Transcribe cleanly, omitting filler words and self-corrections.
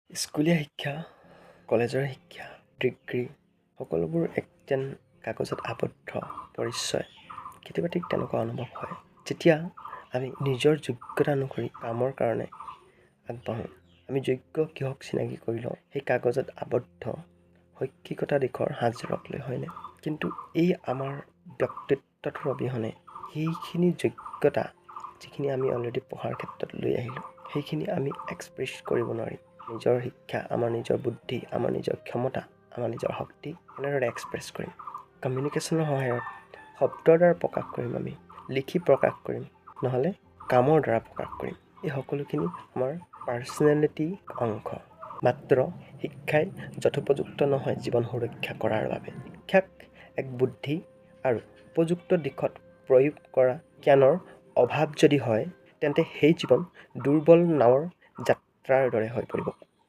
স্কুলীয়া শিক্ষা, কলেজৰ শিক্ষা, ডিগ্ৰী সকলোবোৰ যেন কাগজত আবদ্ধ পৰিচয়। কেতিয়াবা ঠিক তেনেকুৱা অনুভৱ হয় যেতিয়া আমি নিজৰ যোগ্যতা অনুসৰি কামৰ কাৰণে আগবাঢ়োঁ। আমি যোগ্য কিহক চিনাকি কৰি লওঁ সেই কাগজত আবদ্ধ শৈক্ষিকতা দিশৰ হাজৰক লৈ, হয়নে? কিন্তু এই আমাৰ ব্যক্তিত্বটোৰ অবিহনে সেইখিনি যোগ্যতা যিখিনি আমি অলৰেডি পঢ়াৰ ক্ষেত্ৰত লৈ আহিলোঁ সেইখিনি আমি এক্সপ্ৰেছ কৰিব নোৱাৰিম। নিজৰ শিক্ষা, আমাৰ নিজৰ বুদ্ধি, আমাৰ নিজৰ ক্ষমতা, আমাৰ নিজৰ শক্তি এনেদৰে এক্সপ্ৰেছ কৰিম। কমিউনিকেশ্যনৰ সহায়ত শব্দৰ দ্বাৰা প্ৰকাশ কৰিম, আমি লিখি প্ৰকাশ কৰিম, নহ'লে কামৰ দ্বাৰা প্ৰকাশ কৰিম। এই সকলোখিনি আমাৰ পাৰ্চনেলিটি অংশ। মাত্ৰ শিক্ষাই যথোপযুক্ত নহয় জীৱন সুৰক্ষা কৰাৰ বাবে। শিক্ষাক এক বুদ্ধি আৰু উপযুক্ত দিশত প্ৰয়োগ কৰা জ্ঞানৰ অভাৱ যদি হয় তেন্তে সেই জীৱন দুৰ্বল নাৱৰ যাত্ৰাৰ দৰে হৈ পৰিব।